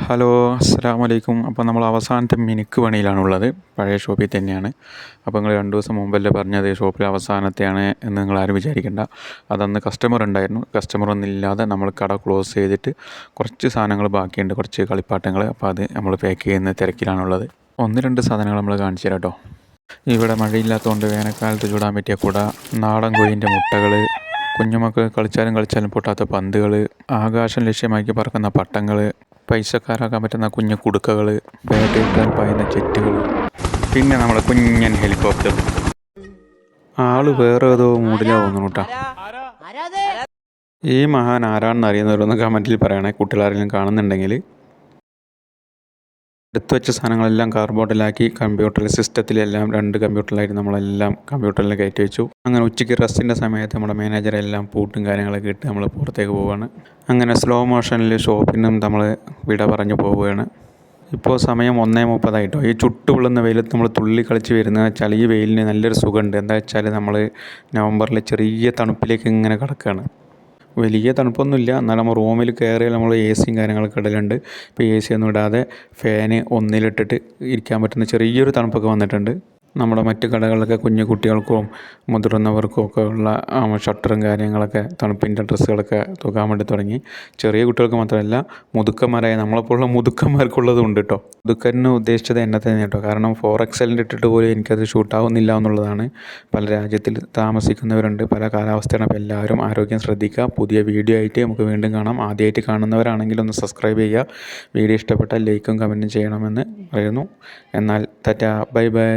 Hello, അസ്സലാമു അലൈക്കും. അപ്പോൾ നമ്മൾ അവസാനത്തെ മിനുക്ക് പണിയിലാണുള്ളത്. പഴയ ഷോപ്പിൽ തന്നെയാണ്. അപ്പോൾ നിങ്ങൾ 2 ദിവസം മുമ്പല്ലേ പറഞ്ഞത് ഷോപ്പിൽ അവസാനത്തെയാണ് എന്ന് നിങ്ങൾ ആരും വിചാരിക്കേണ്ട. അതന്ന് കസ്റ്റമർ ഉണ്ടായിരുന്നു. കസ്റ്റമർ ഒന്നും ഇല്ലാതെ നമ്മൾ കട ക്ലോസ് ചെയ്തിട്ട് കുറച്ച് സാധനങ്ങൾ ബാക്കിയുണ്ട്, കുറച്ച് കളിപ്പാട്ടങ്ങൾ. അപ്പോൾ അത് നമ്മൾ പാക്ക് ചെയ്യുന്ന തിരക്കിലാണുള്ളത്. 1-2 സാധനങ്ങൾ നമ്മൾ കാണിച്ചു തരാം കേട്ടോ. ഇവിടെ മഴയില്ലാത്തതുകൊണ്ട് വേനൽക്കാലത്ത് ചൂടാൻ പറ്റിയ കുട, നാടൻ കോഴിൻ്റെ മുട്ടകൾ, കുഞ്ഞുമക്കൾ കളിച്ചാലും പൊട്ടാത്ത പന്തുകൾ, ആകാശം ലക്ഷ്യമാക്കി പറക്കുന്ന പട്ടങ്ങൾ, പൈസക്കാരാക്കാൻ പറ്റുന്ന കുഞ്ഞു കുടുക്കകൾ, ബാറ്ററിയിട്ടാൽ പായുന്ന ചെറ്റുകൾ, പിന്നെ നമ്മളെ കുഞ്ഞൻ ഹെലികോപ്റ്റർ. ആള് വേറെ ഏതോ മൂഡിലാ തോന്നുന്നു കേട്ടോ. ഈ മഹാൻ ആരാണെന്ന് അറിയുന്നവരൊന്ന് കമൻറ്റിൽ പറയണേ, കുട്ടികളാരെങ്കിലും കാണുന്നുണ്ടെങ്കിൽ. എടുത്തു വെച്ച സാധനങ്ങളെല്ലാം കാർബോർഡിലാക്കി കമ്പ്യൂട്ടറിൽ സിസ്റ്റത്തിലെല്ലാം 2 കമ്പ്യൂട്ടറിലായിട്ട് നമ്മളെല്ലാം കമ്പ്യൂട്ടറിൽ കയറ്റി വെച്ചു. അങ്ങനെ ഉച്ചയ്ക്ക് റെസ്റ്റിൻ്റെ സമയത്ത് നമ്മുടെ മാനേജറെല്ലാം പൂട്ടും കാര്യങ്ങളൊക്കെ ഇട്ട് നമ്മൾ പുറത്തേക്ക് പോവുകയാണ്. അങ്ങനെ സ്ലോ മോഷനിൽ ഷോപ്പിനും നമ്മൾ വിട പറഞ്ഞു പോവുകയാണ്. ഇപ്പോൾ സമയം 1:30 ഈ ചുട്ടുപൊള്ളുന്ന വെയിലത്ത് നമ്മൾ തുള്ളി കളിച്ച് വരുന്നത് വെച്ചാൽ ഈ വെയിലിന് നല്ലൊരു സുഖമുണ്ട്. എന്താ വെച്ചാൽ നമ്മൾ നവംബറിൽ ചെറിയ തണുപ്പിലേക്ക് ഇങ്ങനെ കിടക്കുകയാണ്. വലിയ തണുപ്പൊന്നുമില്ല, എന്നാൽ നമ്മൾ റൂമിൽ കയറിയാൽ നമ്മൾ എ സിയും കാര്യങ്ങളൊക്കെ ഇടലുണ്ട്. ഇപ്പോൾ എ സി ഒന്നും ഇടാതെ ഫാന് ഒന്നിലിട്ടിട്ട് ഇരിക്കാൻ പറ്റുന്ന ചെറിയൊരു തണുപ്പൊക്കെ വന്നിട്ടുണ്ട്. നമ്മുടെ മറ്റ് കടകളിലൊക്കെ കുഞ്ഞു കുട്ടികൾക്കും മുതിർന്നവർക്കും ഒക്കെ ഉള്ള ഷട്ടറും കാര്യങ്ങളൊക്കെ തണുപ്പിൻ്റെ ഡ്രസ്സുകളൊക്കെ തൂക്കാൻ വേണ്ടി തുടങ്ങി. ചെറിയ കുട്ടികൾക്ക് മാത്രമല്ല, മുതുക്കന്മാരായ നമ്മളെപ്പോലുള്ള മുതുക്കന്മാർക്കുള്ളതും ഉണ്ട് കേട്ടോ. മുതുക്കന് ഉദ്ദേശിച്ചത് എന്നെ തന്നെ കേട്ടോ. കാരണം 4XL ഇട്ടിട്ട് പോലും എനിക്കത് ഷൂട്ടാവുന്നില്ല എന്നുള്ളതാണ്. പല രാജ്യത്തിൽ താമസിക്കുന്നവരുണ്ട്, പല കാലാവസ്ഥയാണ്. അപ്പോൾ എല്ലാവരും ആരോഗ്യം ശ്രദ്ധിക്കുക. പുതിയ വീഡിയോ ആയിട്ട് നമുക്ക് വീണ്ടും കാണാം. ആദ്യമായിട്ട് കാണുന്നവരാണെങ്കിൽ ഒന്ന് സബ്സ്ക്രൈബ് ചെയ്യുക. വീഡിയോ ഇഷ്ടപ്പെട്ടാൽ ലൈക്കും കമൻറ്റും ചെയ്യണമെന്ന് പറയുന്നു. എന്നാൽ ടാറ്റാ, ബൈ ബൈ.